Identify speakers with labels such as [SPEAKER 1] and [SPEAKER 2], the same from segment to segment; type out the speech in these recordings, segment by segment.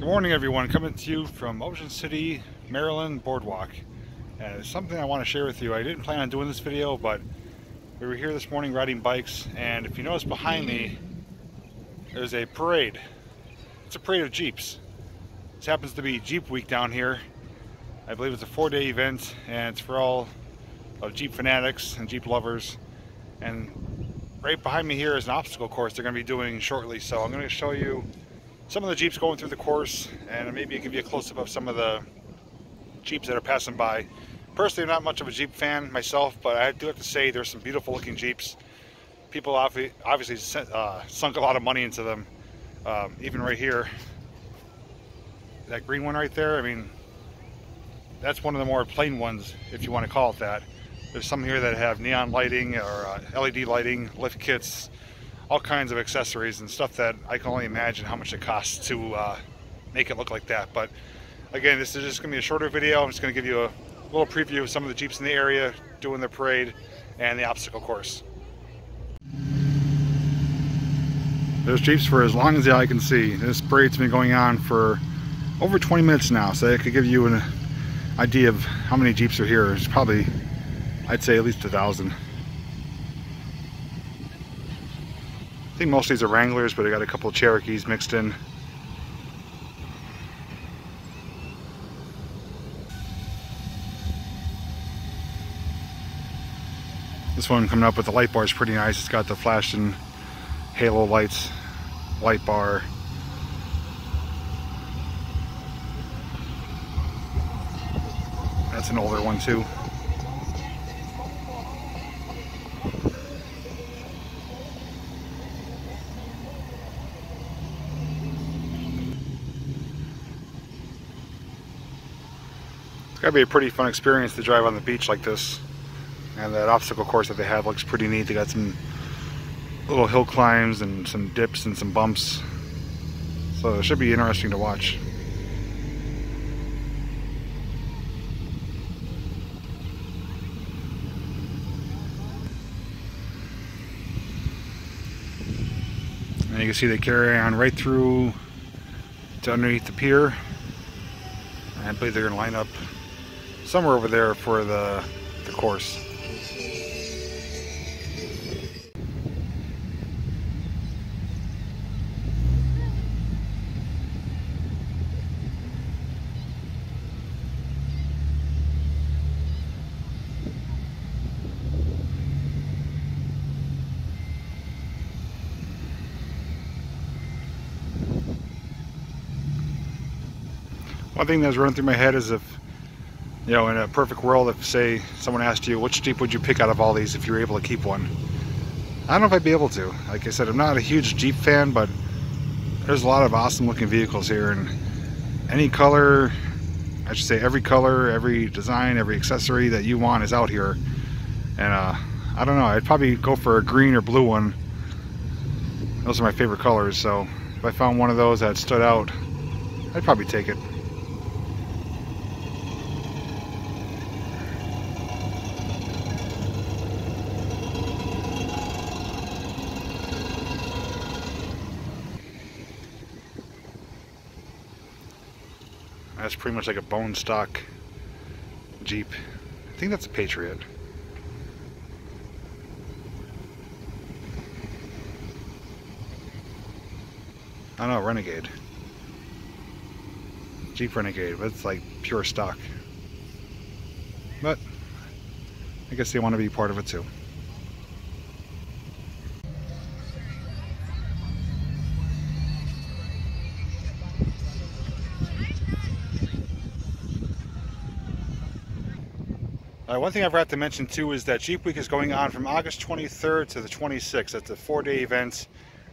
[SPEAKER 1] Good morning, everyone. Coming to you from Ocean City, Maryland Boardwalk. And it's something I want to share with you. I didn't plan on doing this video, but we were here this morning riding bikes, and if you notice behind me, there's a parade. It's a parade of Jeeps. This happens to be Jeep Week down here. I believe it's a 4-day event, and it's for all of Jeep fanatics and Jeep lovers. And right behind me here is an obstacle course they're going to be doing shortly, so I'm going to show you some of the Jeeps going through the course, and maybe give you a close-up of some of the Jeeps that are passing by. Personally, I'm not much of a Jeep fan myself, but I do have to say there's some beautiful looking Jeeps. People obviously sunk a lot of money into them. Even right here, that green one right there, I mean, that's one of the more plain ones, if you want to call it that. There's some here that have neon lighting or LED lighting, lift kits, all kinds of accessories and stuff that I can only imagine how much it costs to make it look like that. But again, this is just going to be a shorter video. I'm just going to give you a little preview of some of the Jeeps in the area doing their parade and the obstacle course. There's Jeeps for as long as the eye can see. This parade's been going on for over 20 minutes now, so that could give you an idea of how many Jeeps are here. There's probably, I'd say, at least 1,000. I think most of these are Wranglers, but I got a couple of Cherokees mixed in. This one coming up with the light bar is pretty nice. It's got the flashing halo lights, light bar. That's an older one too. It's gotta be a pretty fun experience to drive on the beach like this. And that obstacle course that they have looks pretty neat. They got some little hill climbs and some dips and some bumps. So it should be interesting to watch. And you can see they carry on right through to underneath the pier. And I believe they're going to line up somewhere over there for the course. One thing that's running through my head is if, you know, in a perfect world, if say someone asked you which Jeep would you pick out of all these if you were able to keep one. I don't know if I'd be able to. Like I said, I'm not a huge Jeep fan, but there's a lot of awesome looking vehicles here, and any color, I should say every color, every design, every accessory that you want is out here. And I don't know, I'd probably go for a green or blue one. Those are my favorite colors, so if I found one of those that stood out, I'd probably take it. That's pretty much like a bone stock Jeep. I think that's a Patriot. I don't know, Renegade. Jeep Renegade, but it's like pure stock. But I guess they want to be part of it too. One thing I forgot to mention too is that Jeep Week is going on from August 23rd to the 26th. It's a 4-day event,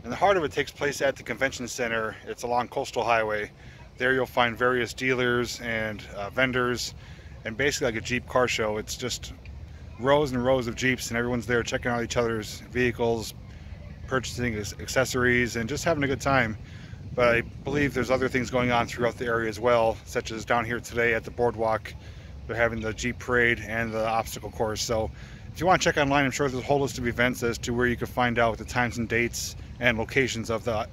[SPEAKER 1] and the heart of it takes place at the convention center. It's along Coastal Highway. There you'll find various dealers and vendors, and basically like a Jeep car show. It's just rows and rows of Jeeps, and everyone's there checking out each other's vehicles, purchasing accessories, and just having a good time. But I believe there's other things going on throughout the area as well, such as down here today at the boardwalk. They're having the Jeep parade and the obstacle course. So if you want to check online, I'm sure there's a whole list of events as to where you can find out the times and dates and locations of the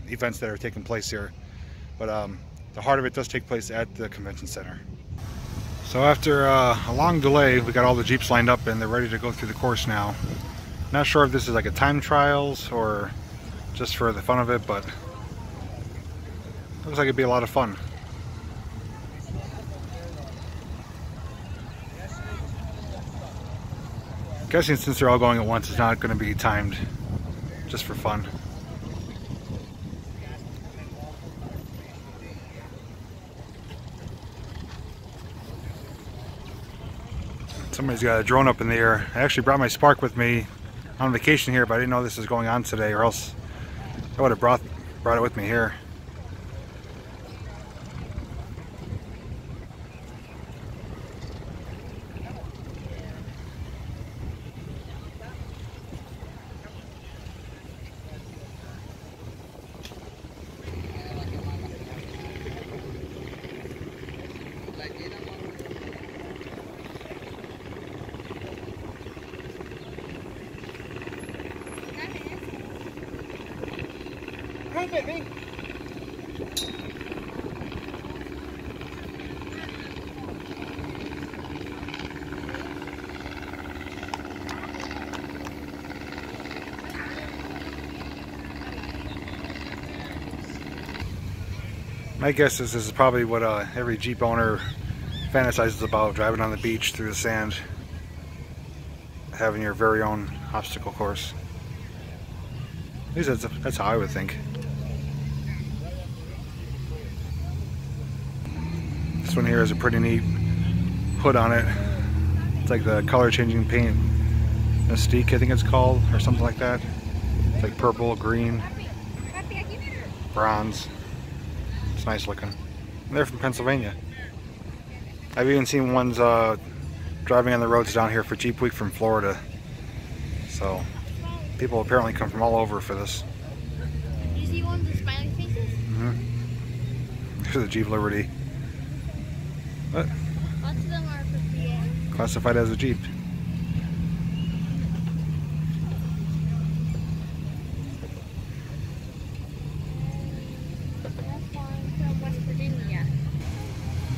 [SPEAKER 1] events that are taking place here. But the heart of it does take place at the convention center. So after a long delay, we got all the Jeeps lined up and they're ready to go through the course now. Not sure if this is like a time trials or just for the fun of it, but looks like it'd be a lot of fun. I'm guessing since they're all going at once, it's not going to be timed, just for fun. Somebody's got a drone up in the air. I actually brought my Spark with me on vacation here, but I didn't know this was going on today, or else I would have brought it with me here. My guess is this is probably what every Jeep owner fantasizes about, driving on the beach through the sand, having your very own obstacle course. At least that's how I would think. This one here has a pretty neat hood on it. It's like the color changing paint Mystique, I think it's called, or something like that. It's like purple, green, bronze. It's nice looking. And they're from Pennsylvania. I've even seen ones driving on the roads down here for Jeep Week from Florida. So people apparently come from all over for this.
[SPEAKER 2] You see one of the smiley faces?
[SPEAKER 1] Mm-hmm. Here's the Jeep Liberty. What?
[SPEAKER 2] Lots of them are for PA.
[SPEAKER 1] Classified as a Jeep.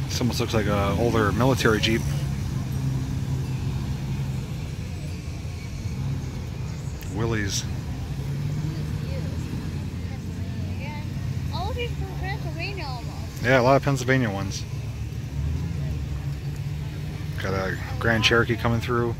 [SPEAKER 1] This almost looks like an older military Jeep. Willys.
[SPEAKER 2] All of these from Pennsylvania almost.
[SPEAKER 1] Yeah, a lot of Pennsylvania ones. Got a Grand Cherokee coming through.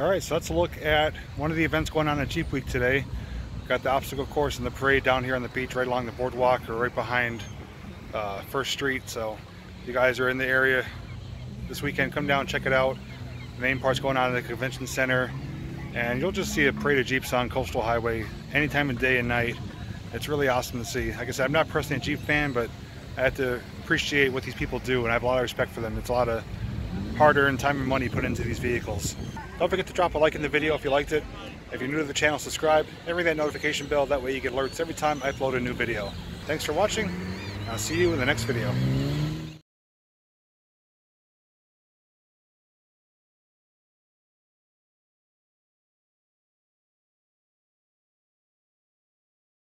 [SPEAKER 1] Alright, so let's look at one of the events going on at Jeep Week today. We've got the obstacle course and the parade down here on the beach right along the boardwalk, or right behind First Street. So if you guys are in the area this weekend, come down, check it out. The main part's going on in the convention center, and you'll just see a parade of Jeeps on Coastal Highway any time of day and night. It's really awesome to see. Like I said, I'm not personally a Jeep fan, but I have to appreciate what these people do, and I have a lot of respect for them. It's a lot of hard-earned time and money put into these vehicles. Don't forget to drop a like in the video if you liked it. If you're new to the channel, subscribe and ring that notification bell. That way you get alerts every time I upload a new video. Thanks for watching. I'll see you in the next video.